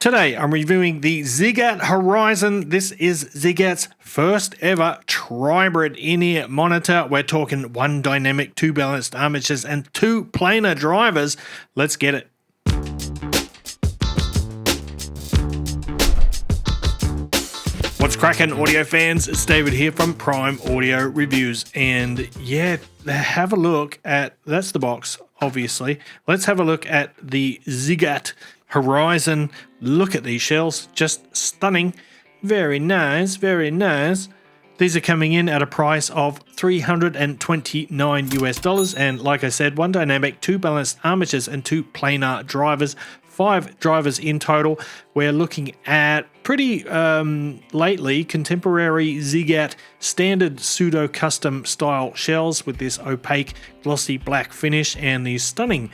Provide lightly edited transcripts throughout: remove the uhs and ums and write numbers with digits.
Today, I'm reviewing the ZiiGaat Horizon. This is ZiiGaat's first ever tribrid in-ear monitor. We're talking one dynamic, two balanced armatures, and two planar drivers. Let's get it. What's cracking, audio fans? It's David here from Prime Audio Reviews. And yeah, have a look at, that's the box, obviously. Let's have a look at the ZiiGaat Horizon. Look at these shells, just stunning. Very nice, very nice. These are coming in at a price of $329 US. And like I said, one dynamic, two balanced armatures, and two planar drivers. 5 drivers in total. We're looking at pretty lately contemporary ZiiGaat standard pseudo custom style shells with this opaque glossy black finish and these stunning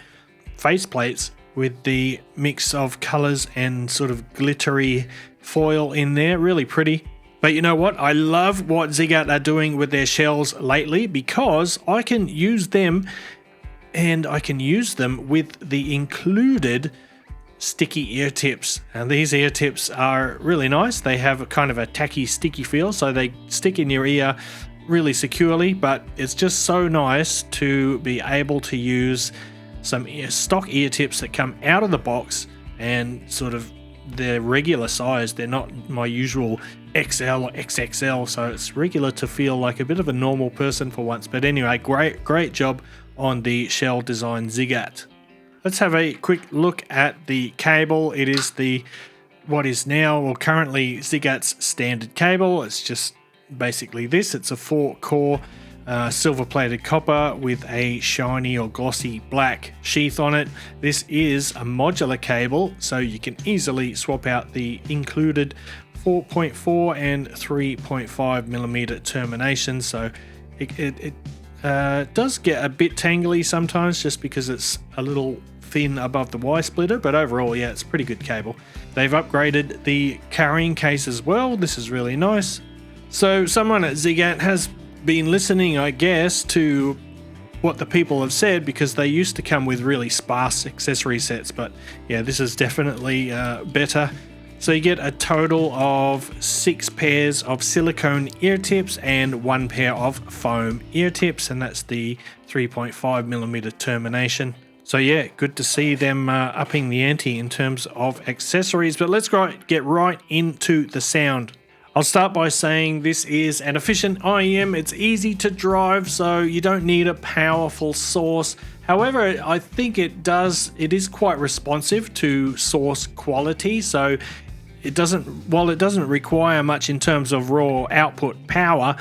faceplates with the mix of colors and sort of glittery foil in there. Really pretty. But you know what? I love what ZiiGaat are doing with their shells lately because I can use them, and I can use them with the included sticky ear tips. And these ear tips are really nice. They have a kind of a tacky, sticky feel, so they stick in your ear really securely, but it's just so nice to be able to use some stock ear tips that come out of the box and sort of they're regular size. They're not my usual XL or XXL, so it's regular to feel like a bit of a normal person for once. But anyway, great job on the shell design, ZiiGaat. Let's have a quick look at the cable. It is what is now or currently ZiiGaat's standard cable. It's just basically this. It's a 4-core silver-plated copper with a shiny or glossy black sheath on it. This is a modular cable, so you can easily swap out the included 4.4 and 3.5 millimeter terminations. So it does get a bit tangly sometimes just because it's a little thin above the Y splitter, but overall, yeah, it's a pretty good cable. They've upgraded the carrying case as well. This is really nice. So someone at ZiiGaat has been listening, I guess, to what the people have said, because they used to come with really sparse accessory sets, but yeah, this is definitely better. So you get a total of 6 pairs of silicone ear tips and 1 pair of foam ear tips, and that's the 3.5 millimeter termination. So yeah, good to see them upping the ante in terms of accessories. But let's get right into the sound. I'll start by saying this is an efficient IEM. It's easy to drive, so you don't need a powerful source. However, I think it is quite responsive to source quality, so while it doesn't require much in terms of raw output power,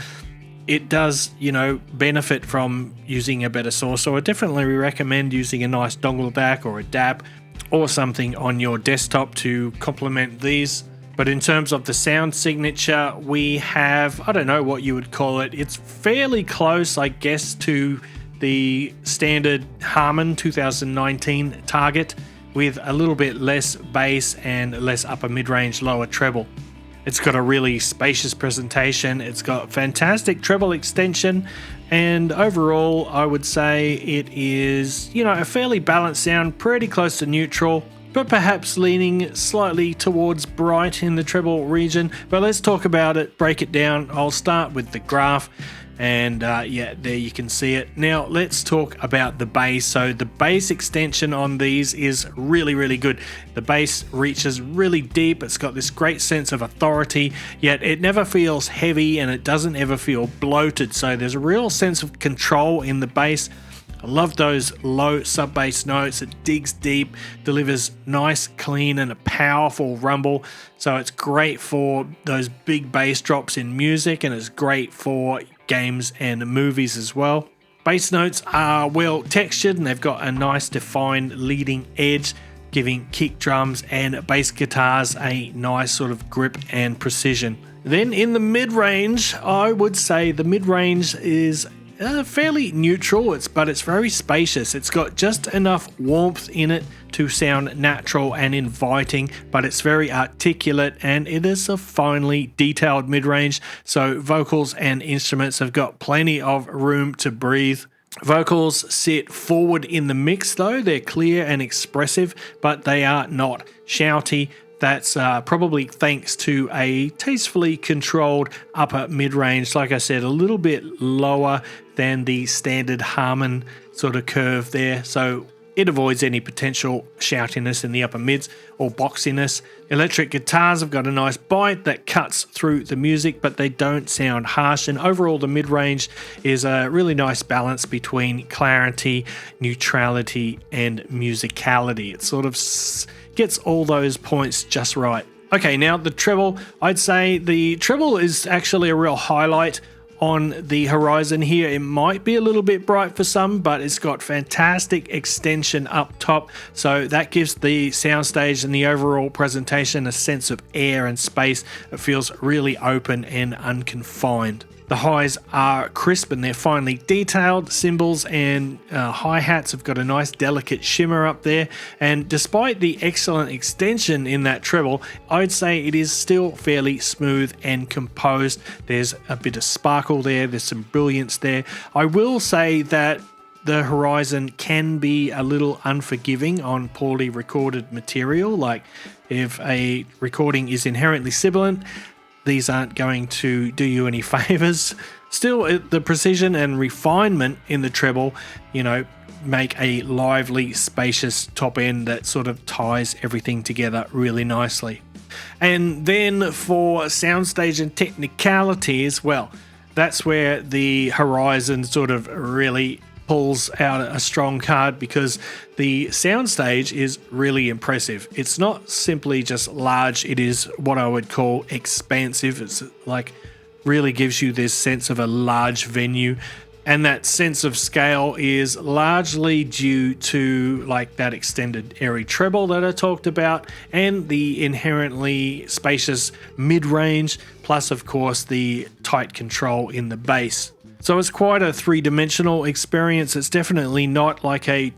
it does, benefit from using a better source. So I definitely recommend using a nice dongle DAC or a DAP or something on your desktop to complement these. But in terms of the sound signature, we have, I don't know what you would call it. It's fairly close, I guess, to the standard Harman 2019 target, with a little bit less bass and less upper mid-range, lower treble. It's got a really spacious presentation. It's got fantastic treble extension, and overall I would say it is, a fairly balanced sound, pretty close to neutral, but perhaps leaning slightly towards bright in the treble region. But let's talk about it, break it down. I'll start with the graph, and yeah, there you can see it. Now let's talk about the bass. So the bass extension on these is really good. The bass reaches really deep. It's got this great sense of authority, yet it never feels heavy and it doesn't ever feel bloated. So there's a real sense of control in the bass. I love those low sub-bass notes. It digs deep, delivers nice, clean, and a powerful rumble. So it's great for those big bass drops in music, and it's great for games and movies as well. Bass notes are well textured, and they've got a nice defined leading edge, giving kick drums and bass guitars a nice sort of grip and precision. Then in the mid-range, I would say the mid-range is fairly neutral, but it's very spacious. It's got just enough warmth in it to sound natural and inviting, but it's very articulate, and it is a finely detailed mid-range, so vocals and instruments have got plenty of room to breathe. Vocals sit forward in the mix though. They're clear and expressive, but they are not shouty. That's probably thanks to a tastefully controlled upper mid-range. Like I said, a little bit lower than the standard Harman sort of curve there. So it avoids any potential shoutiness in the upper mids or boxiness. Electric guitars have got a nice bite that cuts through the music, but they don't sound harsh. And overall, the mid-range is a really nice balance between clarity, neutrality, and musicality. It sort of gets all those points just right. Okay, now the treble. I'd say the treble is actually a real highlight on the Horizon here. It might be a little bit bright for some, but it's got fantastic extension up top, so that gives the soundstage and the overall presentation a sense of air and space. It feels really open and unconfined. The highs are crisp and they're finely detailed. Cymbals and hi-hats have got a nice delicate shimmer up there, and despite the excellent extension in that treble, I'd say it is still fairly smooth and composed. There's a bit of sparkle there, there's some brilliance there. I will say that the Horizon can be a little unforgiving on poorly recorded material. Like if a recording is inherently sibilant, these aren't going to do you any favors. Still, the precision and refinement in the treble, make a lively, spacious top end that sort of ties everything together really nicely. And then for soundstage and technicalities, well, that's where the Horizon sort of really pulls out a strong card, because the soundstage is really impressive. It's not simply just large, it is what I would call expansive. It's like really gives you this sense of a large venue, and that sense of scale is largely due to like that extended airy treble that I talked about, and the inherently spacious mid-range, plus of course the tight control in the bass. So it's quite a three-dimensional experience. It's definitely not like a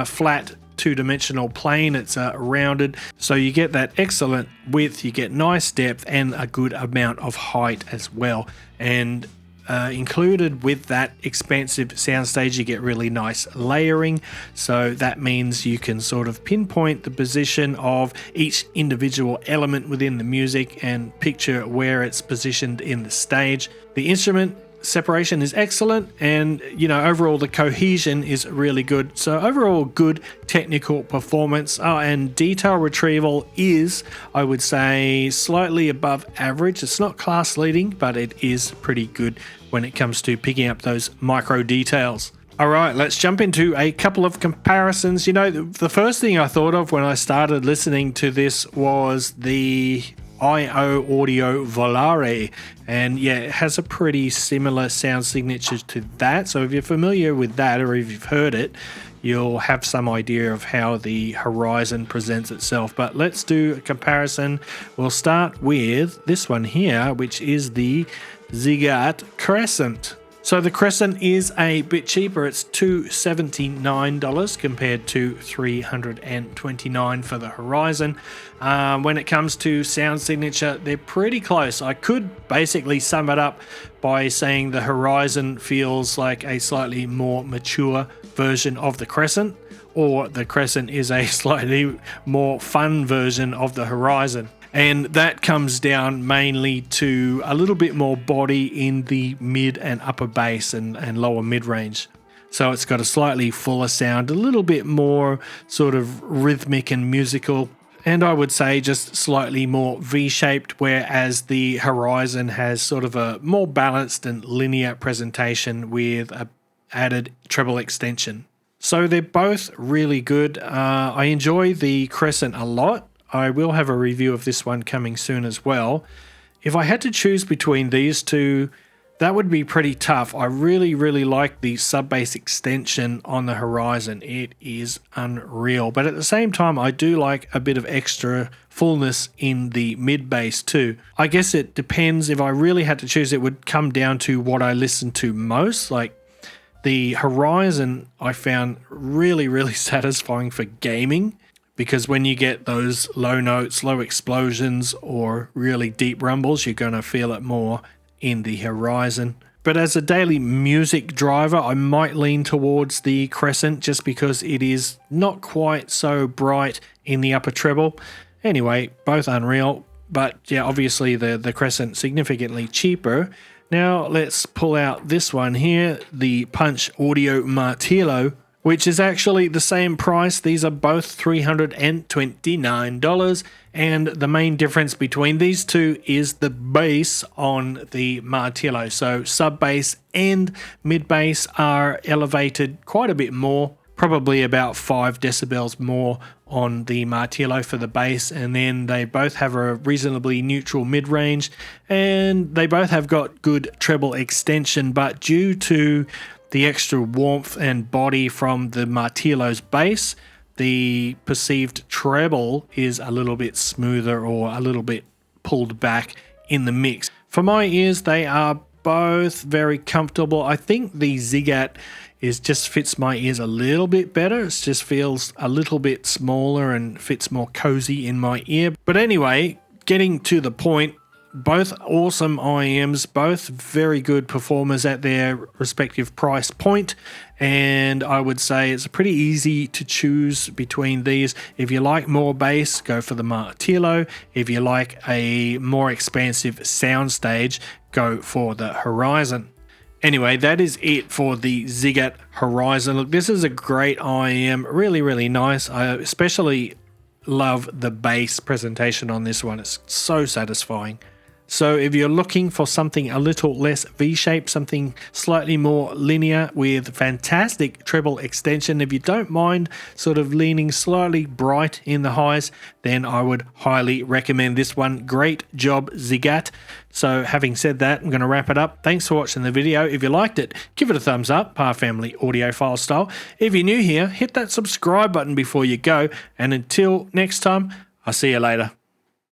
flat two-dimensional plane. It's rounded, so you get that excellent width, you get nice depth, and a good amount of height as well. And included with that expansive soundstage, you get really nice layering. So that means you can sort of pinpoint the position of each individual element within the music and picture where it's positioned in the stage. The instrument separation is excellent, and overall the cohesion is really good. So overall, good technical performance. And detail retrieval is, I would say, slightly above average. It's not class leading, but it is pretty good when it comes to picking up those micro details. All right, let's jump into a couple of comparisons. The first thing I thought of when I started listening to this was the IO Audio Volare, and yeah, it has a pretty similar sound signature to that. So if you're familiar with that, or if you've heard it, you'll have some idea of how the Horizon presents itself. But let's do a comparison. We'll start with this one here, which is the ZiiGaat Crescent. So the Crescent is a bit cheaper. It's $279 compared to $329 for the Horizon. When it comes to sound signature, they're pretty close. I could basically sum it up by saying the Horizon feels like a slightly more mature version of the Crescent, or the Crescent is a slightly more fun version of the Horizon. And that comes down mainly to a little bit more body in the mid and upper bass and lower mid-range. So it's got a slightly fuller sound, a little bit more sort of rhythmic and musical, and I would say just slightly more V-shaped, whereas the Horizon has sort of a more balanced and linear presentation with a added treble extension. So they're both really good. I enjoy the Crescent a lot. I will have a review of this one coming soon as well. If I had to choose between these two, that would be pretty tough. I really, really like the sub-bass extension on the Horizon. It is unreal. But at the same time, I do like a bit of extra fullness in the mid-bass too. I guess it depends. If I really had to choose, it would come down to what I listen to most. Like the Horizon, I found really, really satisfying for gaming, because when you get those low notes, low explosions, or really deep rumbles, you're going to feel it more in the Horizon. But as a daily music driver, I might lean towards the Crescent just because it is not quite so bright in the upper treble. Anyway, both unreal, but yeah, obviously the Crescent significantly cheaper. Now let's pull out this one here, the Punch Audio Martilo, which is actually the same price. These are both $329, and the main difference between these two is the bass on the Martilo. So sub bass and mid bass are elevated quite a bit more, probably about 5 decibels more on the Martilo for the bass, and then they both have a reasonably neutral mid-range, and they both have got good treble extension, but due to the extra warmth and body from the Martilo's bass, the perceived treble is a little bit smoother or a little bit pulled back in the mix. For my ears, they are both very comfortable. I think the ZiiGaat just fits my ears a little bit better. It just feels a little bit smaller and fits more cozy in my ear. But anyway, getting to the point, both awesome IEMs, both very good performers at their respective price point, and I would say it's pretty easy to choose between these. If you like more bass, go for the Martilo. If you like a more expansive soundstage, go for the Horizon. Anyway, that is it for the ZiiGaat Horizon. Look, this is a great IEM, really nice. I especially love the bass presentation on this one. It's so satisfying. So if you're looking for something a little less V-shaped, something slightly more linear with fantastic treble extension, if you don't mind sort of leaning slightly bright in the highs, then I would highly recommend this one. Great job, ZiiGaat. So having said that, I'm going to wrap it up. Thanks for watching the video. If you liked it, give it a thumbs up, Pa Family Audiophile style. If you're new here, hit that subscribe button before you go. And until next time, I'll see you later.